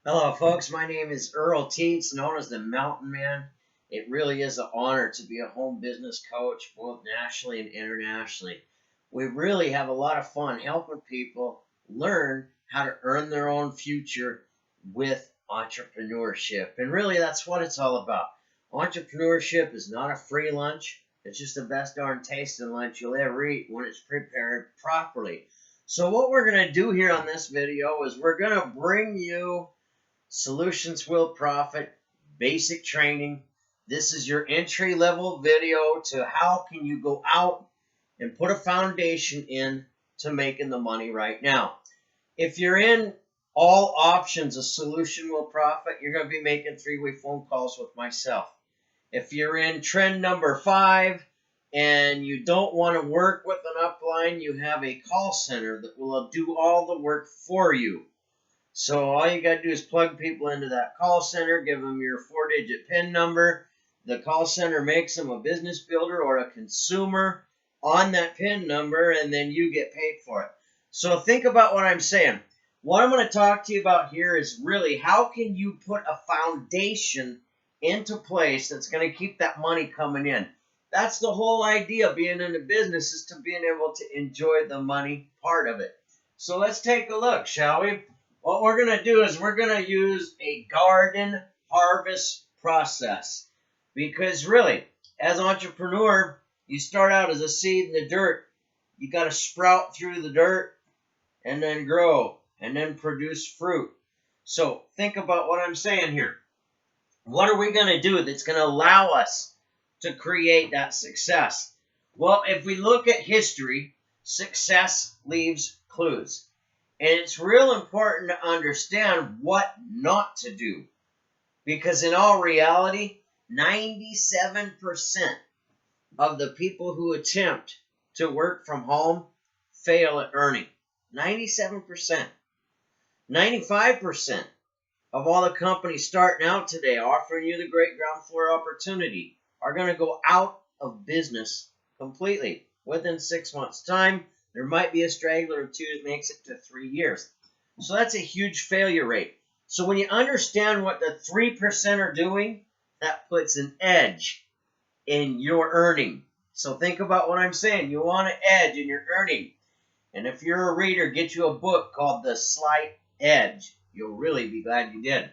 Hello, folks. My name is Earl Teets, known as the Mountain Man. It really is an honor to be a home business coach, both nationally and internationally. We really have a lot of fun helping people learn how to earn their own future with entrepreneurship. And really, that's what it's all about. Entrepreneurship is not a free lunch, it's just the best darn tasting lunch you'll ever eat when it's prepared properly. So, what we're going to do here on this video is we're going to bring you Solutions Will Profit basic training. This is your entry level video to how can you go out and put a foundation in to making the money right now. If you're in all options of Solution Will Profit, you're going to be making 3-way phone calls with myself. If you're in trend number 5 and you don't want to work with an upline, you have a call center that will do all the work for you. So all you got to do is plug people into that call center, give them your 4-digit PIN number. The call center makes them a business builder or a consumer on that PIN number, and then you get paid for it. So think about what I'm saying. What I'm going to talk to you about here is really how can you put a foundation into place that's going to keep that money coming in. That's the whole idea of being in a business, is to being able to enjoy the money part of it. So let's take a look, shall we? What we're going to do is we're going to use a garden harvest process, because really, as an entrepreneur, you start out as a seed in the dirt. You got to sprout through the dirt and then grow and then produce fruit. So think about what I'm saying here. What are we going to do that's going to allow us to create that success? Well, if we look at history, success leaves clues. And it's real important to understand what not to do. Because in all reality, 97% of the people who attempt to work from home fail at earning. 97%. 95% of all the companies starting out today offering you the great ground floor opportunity are going to go out of business completely within 6 months' time. There might be a straggler or two that makes it to 3 years. So that's a huge failure rate. So when you understand what the 3% are doing, that puts an edge in your earning. So think about what I'm saying. You want an edge in your earning. And if you're a reader, get you a book called The Slight Edge. You'll really be glad you did.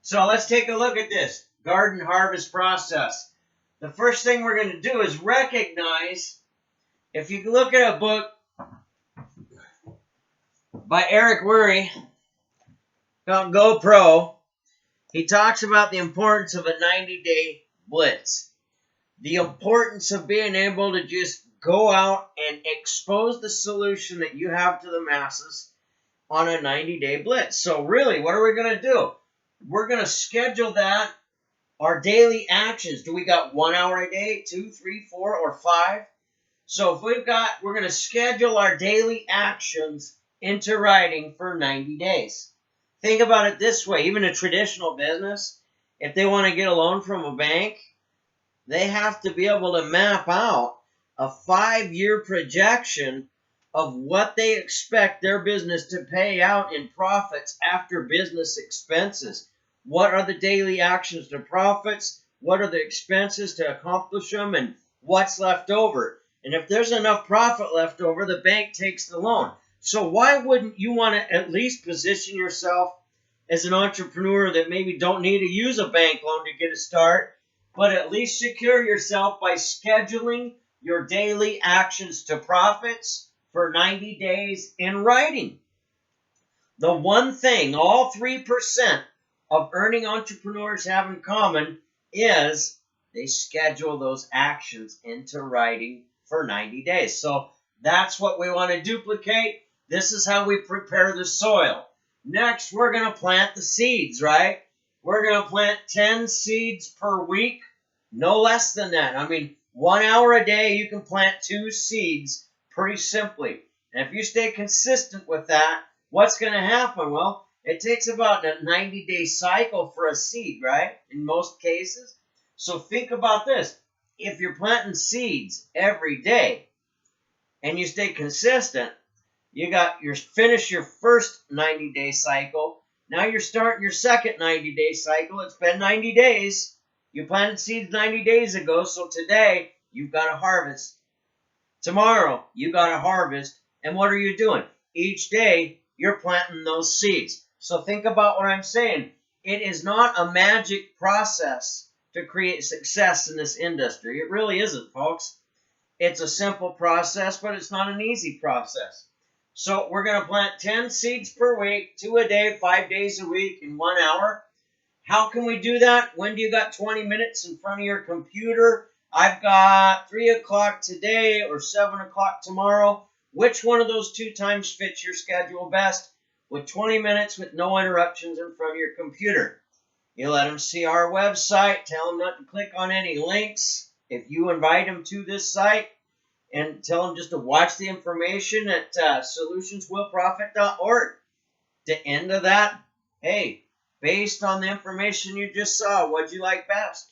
So let's take a look at this garden harvest process. The first thing we're going to do is recognize, if you look at a book by Eric Worre called GoPro, he talks about the importance of a 90-day blitz. The importance of being able to just go out and expose the solution that you have to the masses on a 90-day blitz. So really, what are we going to do? We're going to schedule that, our daily actions. Do we got 1 hour a day, 2, 3, 4, or 5? So if we're going to schedule our daily actions into writing for 90 days. Think about it this way. Even a traditional business, if they want to get a loan from a bank, they have to be able to map out a 5-year projection of what they expect their business to pay out in profits after business expenses. What are the daily actions to profits? What are the expenses to accomplish them? And what's left over? And if there's enough profit left over, the bank takes the loan. So why wouldn't you want to at least position yourself as an entrepreneur that maybe don't need to use a bank loan to get a start, but at least secure yourself by scheduling your daily actions to profits for 90 days in writing? The one thing all 3% of earning entrepreneurs have in common is they schedule those actions into writing for 90 days. So that's what we want to duplicate. This is how we prepare the soil. Next, we're going to plant the seeds, right? We're going to plant 10 seeds per week, no less than that. I mean, 1 hour a day, you can plant 2 seeds pretty simply. And if you stay consistent with that, what's going to happen? Well, it takes about a 90-day cycle for a seed, right? In most cases. So think about this. If you're planting seeds every day and you stay consistent, you finish your first 90-day cycle, Now you're starting your second 90-day cycle. It's been 90 days. You planted seeds 90 days ago, so today you've got to harvest. Tomorrow you got to harvest. And what are you doing? Each day you're planting those seeds. So think about what I'm saying. It is not a magic process to create success in this industry. It really isn't, folks. It's a simple process, but it's not an easy process. So we're going to plant 10 seeds per week, 2 a day, 5 days a week in 1 hour. How can we do that? When do you got 20 minutes in front of your computer? I've got 3 o'clock today or 7 o'clock tomorrow. Which one of those 2 times fits your schedule best? With 20 minutes with no interruptions in front of your computer. You let them see our website. Tell them not to click on any links. If you invite them to this site, and tell them just to watch the information at solutionswillprofit.org. The end of that, hey, based on the information you just saw, what'd you like best?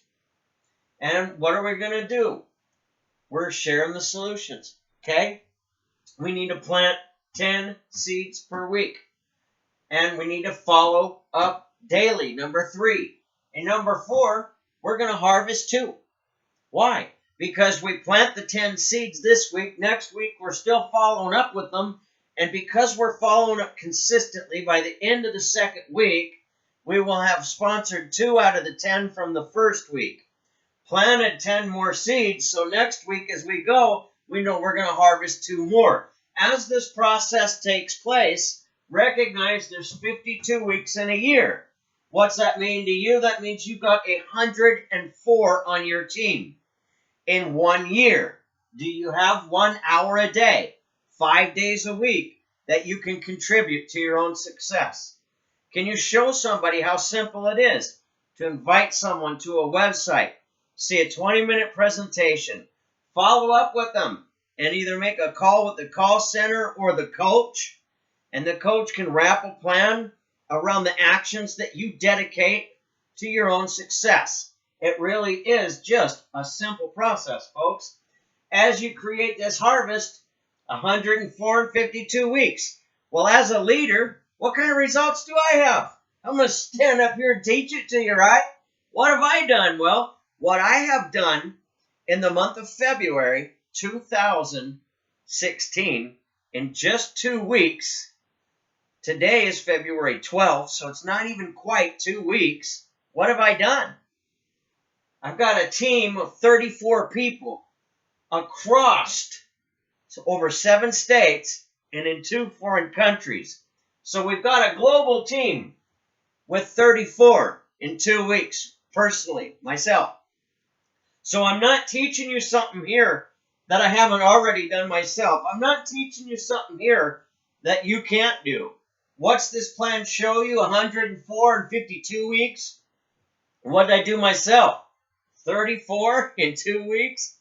And what are we going to do? We're sharing the solutions, okay? We need to plant 10 seeds per week. And we need to follow up daily, number 3. And number 4, we're going to harvest 2. Why? Because we plant the 10 seeds this week. Next week, we're still following up with them. And because we're following up consistently, by the end of the second week, we will have sponsored 2 out of the 10 from the first week. Planted 10 more seeds, so next week as we go, we know we're going to harvest 2 more. As this process takes place, recognize there's 52 weeks in a year. What's that mean to you? That means you got 104 on your team in 1 year. Do you have 1 hour a day, 5 days a week that you can contribute to your own success? Can you show somebody how simple it is to invite someone to a website, see a 20-minute presentation, follow up with them, and either make a call with the call center or the coach, and the coach can wrap a plan around the actions that you dedicate to your own success. It really is just a simple process, folks. As you create this harvest, 104 and 52 weeks. Well, as a leader, what kind of results do I have? I'm going to stand up here and teach it to you, right? What have I done? Well, what I have done in the month of February 2016, in just 2 weeks, today is February 12th, so it's not even quite 2 weeks. What have I done? I've got a team of 34 people across over 7 states and in 2 foreign countries. So we've got a global team with 34 in 2 weeks, personally, myself. So I'm not teaching you something here that I haven't already done myself. I'm not teaching you something here that you can't do. What's this plan show you? 104 and 52 weeks? What did I do myself? 34 in 2 weeks?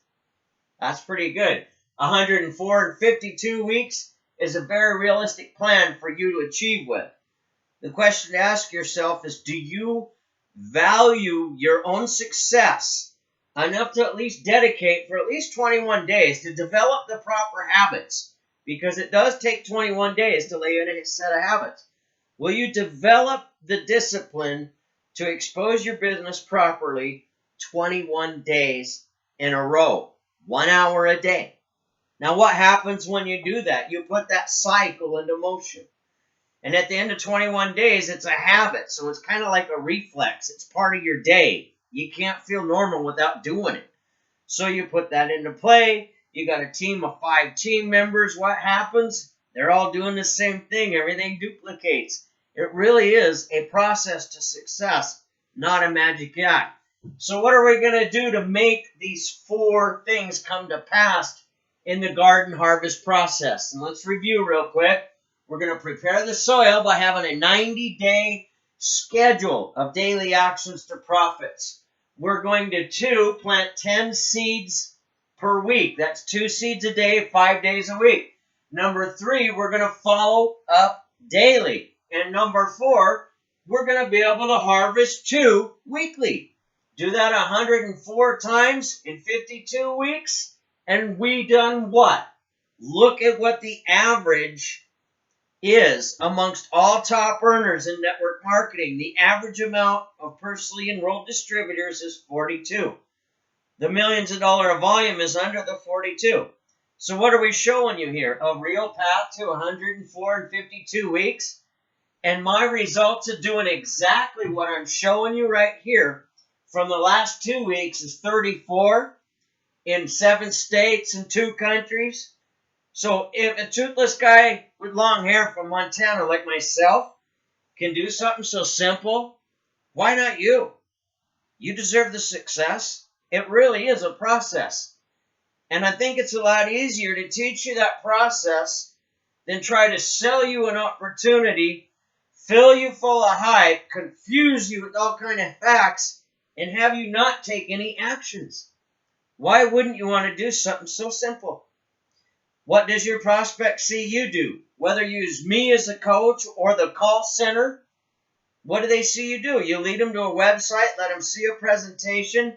That's pretty good. 104 and 52 weeks is a very realistic plan for you to achieve with. The question to ask yourself is, do you value your own success enough to at least dedicate for at least 21 days to develop the proper habits? Because it does take 21 days to lay in a set of habits. Will you develop the discipline to expose your business properly 21 days in a row, 1 hour a day? Now, what happens when you do that? You put that cycle into motion. And at the end of 21 days, it's a habit. So it's kind of like a reflex. It's part of your day. You can't feel normal without doing it. So you put that into play. You got a team of 5 team members. What happens? They're all doing the same thing. Everything duplicates. It really is a process to success, not a magic act. So what are we going to do to make these 4 things come to pass in the garden harvest process? And let's review real quick. We're going to prepare the soil by having a 90-day schedule of daily actions to profits. We're going to plant 10 seeds per week. That's 2 seeds a day, 5 days a week. Number 3, we're going to follow up daily. And number 4, we're going to be able to harvest 2 weekly. Do that 104 times in 52 weeks. And we done what? Look at what the average is, amongst all top earners in network marketing, the average amount of personally enrolled distributors is 42. The millions of dollar of volume is under the 42. So what are we showing you here? A real path to 104 in 52 weeks. And my results of doing exactly what I'm showing you right here from the last 2 weeks is 34 in 7 states and 2 countries. So if a toothless guy with long hair from Montana like myself can do something so simple, why not you? You deserve the success. It really is a process. And I think it's a lot easier to teach you that process than try to sell you an opportunity, fill you full of hype, confuse you with all kind of facts, and have you not take any actions. Why wouldn't you want to do something so simple? What does your prospect see you do? Whether you use me as a coach or the call center, what do they see you do? You lead them to a website, let them see a presentation,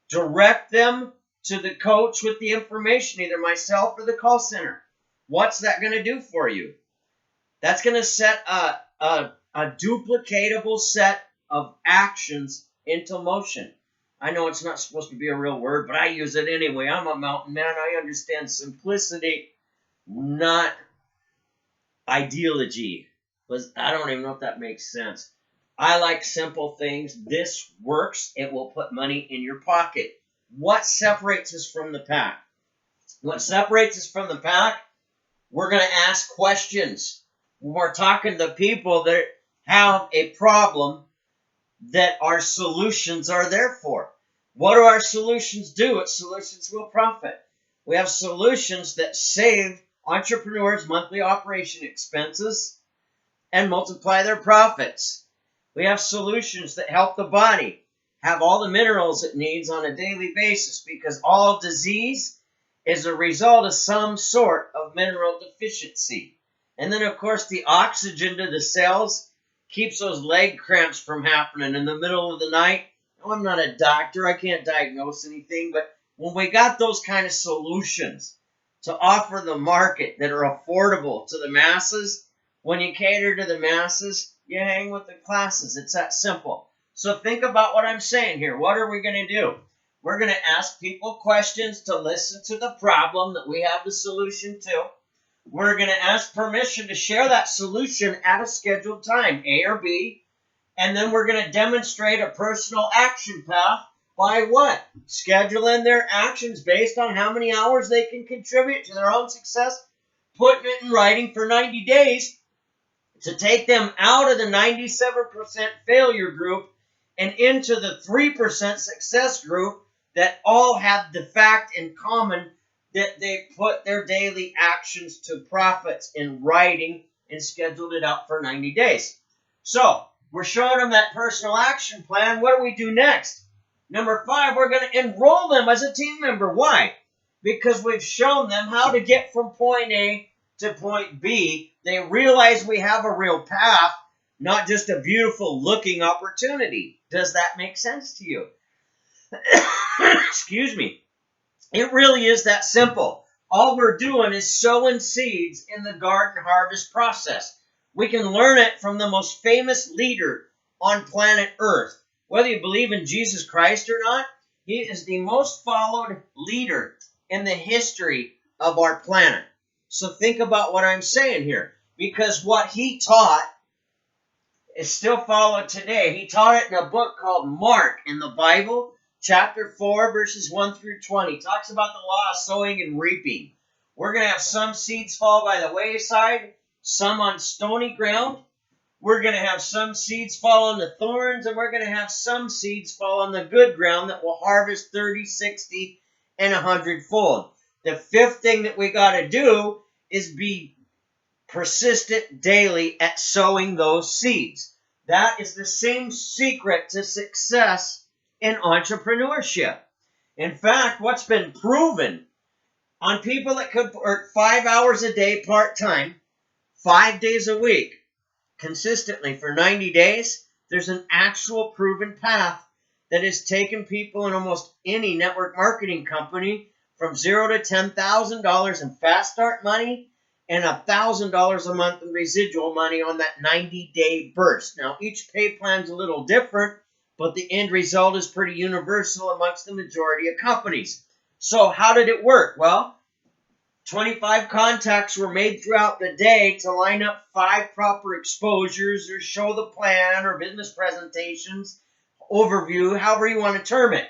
direct them to the coach with the information, either myself or the call center. What's that going to do for you? That's going to set a duplicatable set of actions into motion. I know it's not supposed to be a real word, but I use it anyway. I'm a mountain man. I understand simplicity, not ideology. I don't even know if that makes sense. I like simple things. This works. It will put money in your pocket. What separates us from the pack? What separates us from the pack? We're going to ask questions. We're talking to people that have a problem that our solutions are there for. What do our solutions do? What solutions will profit? We have solutions that save entrepreneurs monthly operation expenses and multiply their profits. We have solutions that help the body have all the minerals it needs on a daily basis, because all disease is a result of some sort of mineral deficiency. And then, of course, the oxygen to the cells keeps those leg cramps from happening in the middle of the night. No, I'm not a doctor. I can't diagnose anything. But when we got those kind of solutions to offer the market that are affordable to the masses, when you cater to the masses, you hang with the classes. It's that simple. So think about what I'm saying here. What are we going to do? We're going to ask people questions to listen to the problem that we have the solution to. We're going to ask permission to share that solution at a scheduled time, A or B. And then we're going to demonstrate a personal action path by what? Scheduling their actions based on how many hours they can contribute to their own success, putting it in writing for 90 days to take them out of the 97% failure group and into the 3% success group that all have the fact in common that they put their daily actions to profits in writing and scheduled it out for 90 days. So, we're showing them that personal action plan. What do we do next? Number 5, we're going to enroll them as a team member. Why? Because we've shown them how to get from point A to point B. They realize we have a real path, not just a beautiful looking opportunity. Does that make sense to you? Excuse me. It really is that simple. All we're doing is sowing seeds in the garden harvest process. We can learn it from the most famous leader on planet Earth. Whether you believe in Jesus Christ or not, he is the most followed leader in the history of our planet. So think about what I'm saying here. Because what he taught is still followed today. He taught it in a book called Mark in the Bible. Chapter 4, verses 1 through 20, talks about the law of sowing and reaping. We're going to have some seeds fall by the wayside, some on stony ground. We're going to have some seeds fall on the thorns, and we're going to have some seeds fall on the good ground that will harvest 30, 60, and 100-fold. The fifth thing that we got to do is be persistent daily at sowing those seeds. That is the same secret to success in entrepreneurship. In fact, what's been proven on people that could work 5 hours a day part-time, 5 days a week, consistently for 90 days, there's an actual proven path that has taken people in almost any network marketing company from $0 to $10,000 in fast start money and $1,000 a month in residual money on that 90-day burst. Now, each pay plan's a little different, but the end result is pretty universal amongst the majority of companies. So how did it work? Well, 25 contacts were made throughout the day to line up 5 proper exposures or show the plan or business presentations, overview, however you want to term it.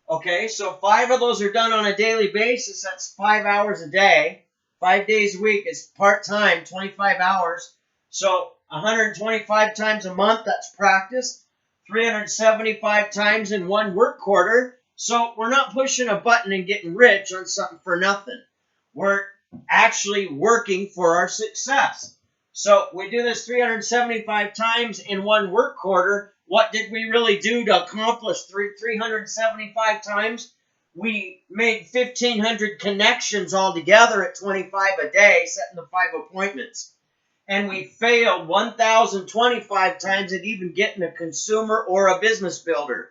Okay, so 5 of those are done on a daily basis. That's 5 hours a day. 5 days a week is part-time, 25 hours. So 125 times a month, that's practice. 375 times in one work quarter. So we're not pushing a button and getting rich on something for nothing. We're actually working for our success. So we do this 375 times in one work quarter. What did we really do to accomplish 375 times? We made 1,500 connections altogether at 25 a day, setting the 5 appointments. And we failed 1,025 times at even getting a consumer or a business builder.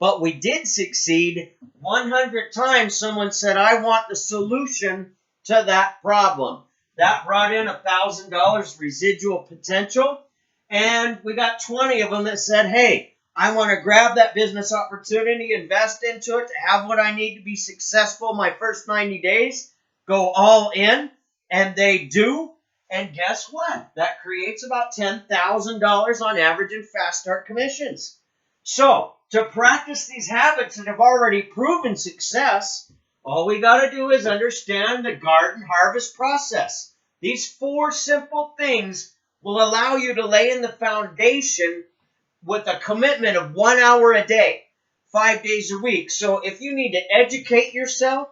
But we did succeed 100 times. Someone said, I want the solution to that problem. That brought in $1,000 residual potential. And we got 20 of them that said, hey, I want to grab that business opportunity, invest into it to have what I need to be successful my first 90 days, go all in, and they do. And guess what? That creates about $10,000 on average in fast start commissions. So to practice these habits that have already proven success, all we got to do is understand the garden harvest process. These 4 simple things will allow you to lay in the foundation with a commitment of 1 hour a day, 5 days a week. So if you need to educate yourself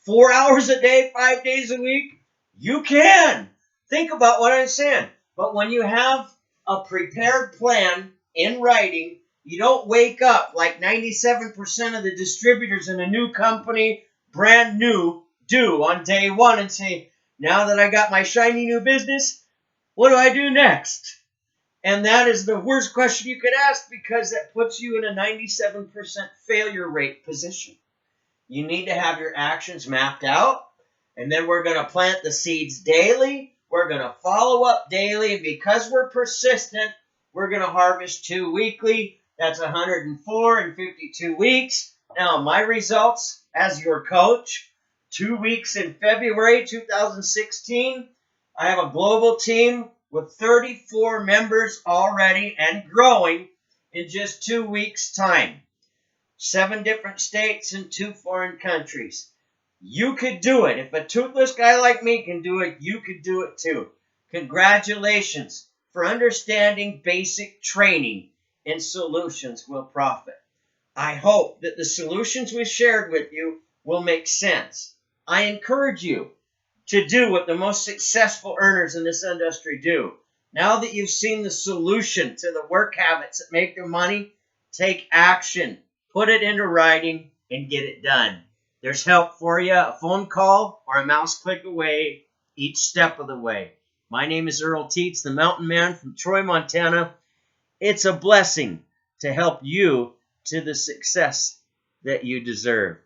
4 hours a day, 5 days a week, you can. Think about what I'm saying. But when you have a prepared plan in writing, you don't wake up like 97% of the distributors in a new company, brand new, do on day 1 and say, now that I got my shiny new business, what do I do next? And that is the worst question you could ask because that puts you in a 97% failure rate position. You need to have your actions mapped out, and then we're going to plant the seeds daily. We're going to follow up daily, and because we're persistent, we're going to harvest 2 weekly. That's 104 and 52 weeks. Now, my results as your coach, 2 weeks in February 2016, I have a global team with 34 members already and growing in just 2 weeks' time. 7 different states and 2 foreign countries. You could do it. If a toothless guy like me can do it, you could do it too. Congratulations for understanding basic training in Solutions Will Profit. I hope that the solutions we shared with you will make sense. I encourage you to do what the most successful earners in this industry do. Now that you've seen the solution to the work habits that make their money, take action, put it into writing, and get it done. There's help for you, a phone call or a mouse click away each step of the way. My name is Earl Teets, the Mountain Man from Troy, Montana. It's a blessing to help you to the success that you deserve.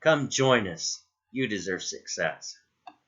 Come join us. You deserve success.